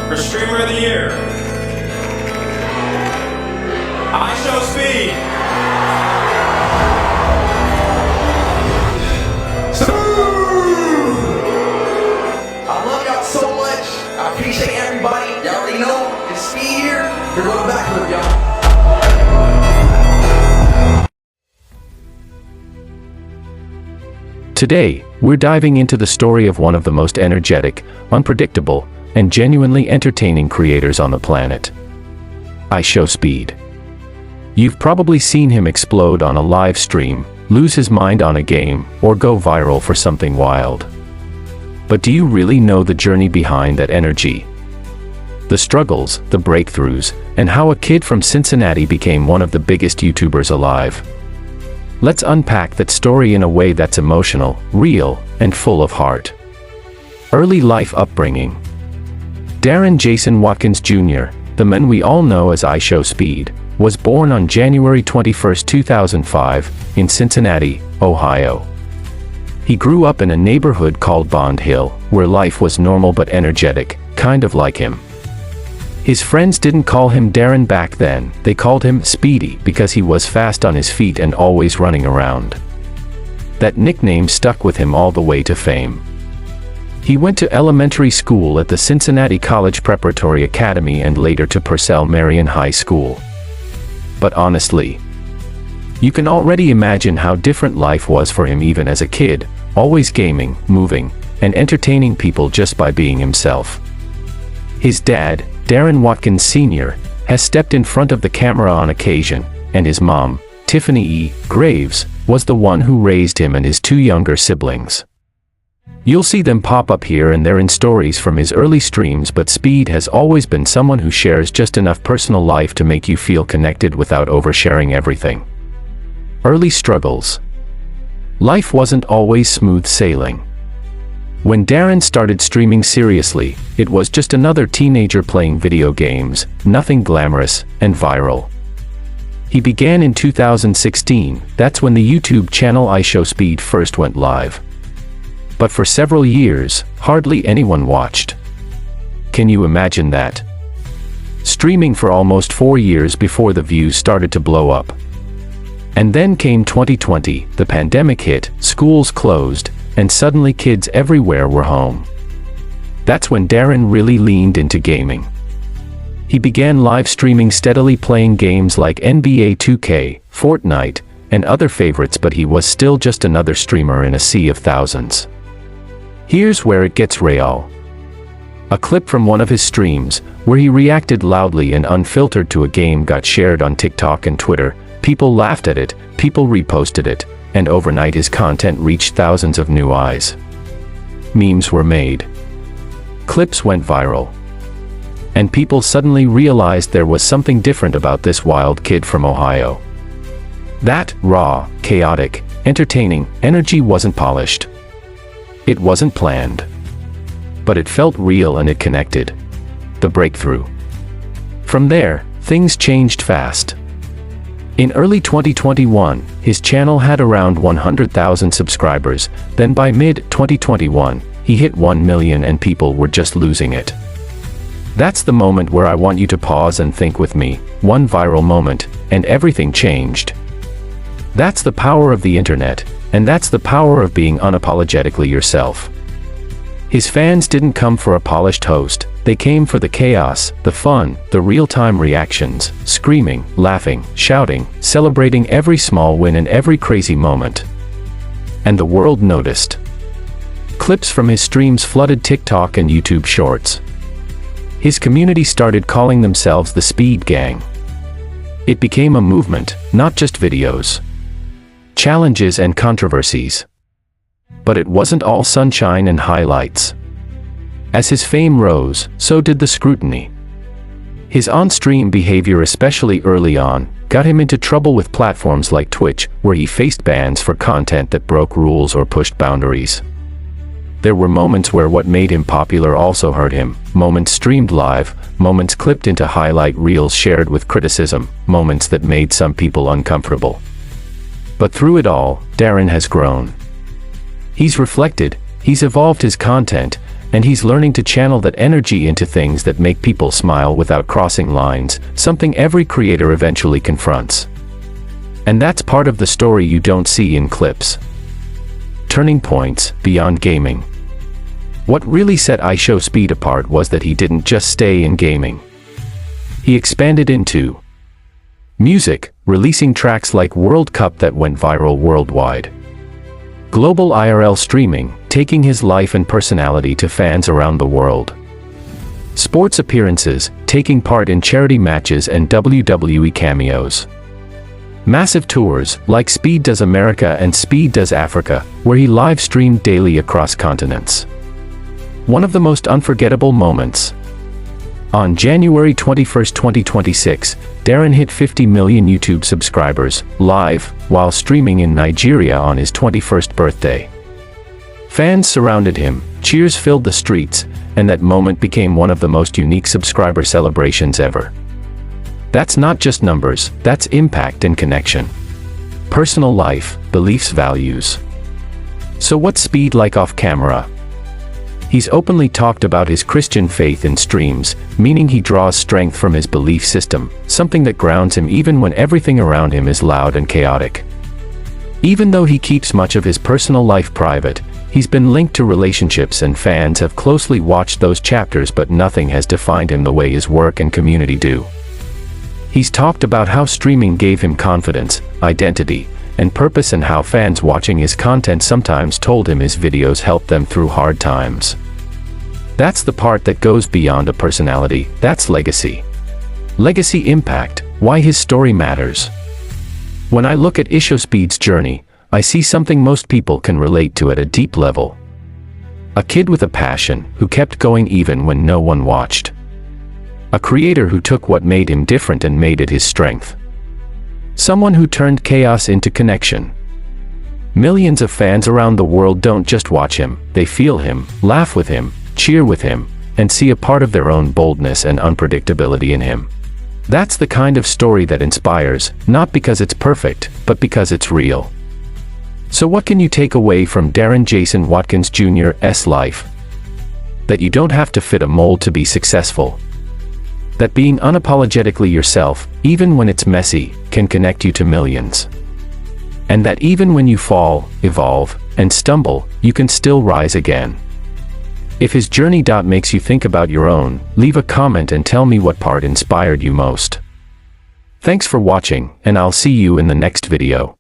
for Streamer of the Year, IshowSpeed. I love y'all so much. I appreciate everybody. Y'all already know it's Speed here. We're going back with y'all. Today, we're diving into the story of one of the most energetic, unpredictable, and genuinely entertaining creators on the planet. IshowSpeed. You've probably seen him explode on a live stream, lose his mind on a game, or go viral for something wild. But do you really know the journey behind that energy? The struggles, the breakthroughs, and how a kid from Cincinnati became one of the biggest YouTubers alive. Let's unpack that story in a way that's emotional, real, and full of heart. Early life upbringing. Darren Jason Watkins Jr., the man we all know as IshowSpeed, was born on January 21, 2005, in Cincinnati, Ohio. He grew up in a neighborhood called Bond Hill, where life was normal but energetic, kind of like him. His friends didn't call him Darren back then, they called him Speedy because he was fast on his feet and always running around. That nickname stuck with him all the way to fame. He went to elementary school at the Cincinnati College Preparatory Academy and later to Purcell Marian High School. But honestly, you can already imagine how different life was for him even as a kid, always gaming, moving, and entertaining people just by being himself. His dad, Darren Watkins Sr., has stepped in front of the camera on occasion, and his mom, Tiffany E. Graves, was the one who raised him and his two younger siblings. You'll see them pop up here and there in stories from his early streams, but Speed has always been someone who shares just enough personal life to make you feel connected without oversharing everything. Early struggles. Life wasn't always smooth sailing. When Darren started streaming seriously, it was just another teenager playing video games, nothing glamorous and viral. He began in 2016, that's when the YouTube channel IshowSpeed first went live. But for several years, hardly anyone watched. Can you imagine that? Streaming for almost 4 years before the views started to blow up. And then came 2020, the pandemic hit, schools closed, and suddenly kids everywhere were home. That's when Darren really leaned into gaming. He began live streaming steadily, playing games like NBA 2K, Fortnite, and other favorites, but he was still just another streamer in a sea of thousands. Here's where it gets real. A clip from one of his streams, where he reacted loudly and unfiltered to a game, got shared on TikTok and Twitter. People laughed at it, people reposted it, and overnight his content reached thousands of new eyes. Memes were made. Clips went viral. And people suddenly realized there was something different about this wild kid from Ohio. That raw, chaotic, entertaining energy wasn't polished. It wasn't planned. But it felt real and it connected. The breakthrough. From there, things changed fast. In early 2021, his channel had around 100,000 subscribers, then by mid-2021, he hit 1 million and people were just losing it. That's the moment where I want you to pause and think with me, one viral moment, and everything changed. That's the power of the internet, and that's the power of being unapologetically yourself. His fans didn't come for a polished host, they came for the chaos, the fun, the real-time reactions, screaming, laughing, shouting, celebrating every small win and every crazy moment. And the world noticed. Clips from his streams flooded TikTok and YouTube Shorts. His community started calling themselves the Speed Gang. It became a movement, not just videos, challenges and controversies. But it wasn't all sunshine and highlights. As his fame rose, so did the scrutiny. His on-stream behavior, especially early on, got him into trouble with platforms like Twitch, where he faced bans for content that broke rules or pushed boundaries. There were moments where what made him popular also hurt him, moments streamed live, moments clipped into highlight reels shared with criticism, moments that made some people uncomfortable. But through it all, Darren has grown. He's reflected, he's evolved his content, and he's learning to channel that energy into things that make people smile without crossing lines, something every creator eventually confronts. And that's part of the story you don't see in clips. Turning points beyond gaming. What really set IshowSpeed apart was that he didn't just stay in gaming. He expanded into music, releasing tracks like World Cup that went viral worldwide. Global IRL streaming, taking his life and personality to fans around the world. Sports appearances, taking part in charity matches and WWE cameos. Massive tours, like Speed Does America and Speed Does Africa, where he live-streamed daily across continents. One of the most unforgettable moments. On January 21, 2026, Darren hit 50 million YouTube subscribers, live, while streaming in Nigeria on his 21st birthday. Fans surrounded him, cheers filled the streets, and that moment became one of the most unique subscriber celebrations ever. That's not just numbers, that's impact and connection. Personal life, beliefs, values. So what's Speed like off camera? He's openly talked about his Christian faith in streams, meaning he draws strength from his belief system, something that grounds him even when everything around him is loud and chaotic. Even though he keeps much of his personal life private, he's been linked to relationships and fans have closely watched those chapters, but nothing has defined him the way his work and community do. He's talked about how streaming gave him confidence, identity, and purpose, and how fans watching his content sometimes told him his videos helped them through hard times. That's the part that goes beyond a personality, that's legacy. Legacy impact, why his story matters. When I look at IshowSpeed's journey, I see something most people can relate to at a deep level. A kid with a passion, who kept going even when no one watched. A creator who took what made him different and made it his strength. Someone who turned chaos into connection. Millions of fans around the world don't just watch him, they feel him, laugh with him, cheer with him, and see a part of their own boldness and unpredictability in him. That's the kind of story that inspires, not because it's perfect, but because it's real. So what can you take away from Darren Jason Watkins Jr.'s life? That you don't have to fit a mold to be successful. That being unapologetically yourself, even when it's messy, can connect you to millions. And that even when you fall, evolve, and stumble, you can still rise again. If his journey makes you think about your own, leave a comment and tell me what part inspired you most. Thanks for watching, and I'll see you in the next video.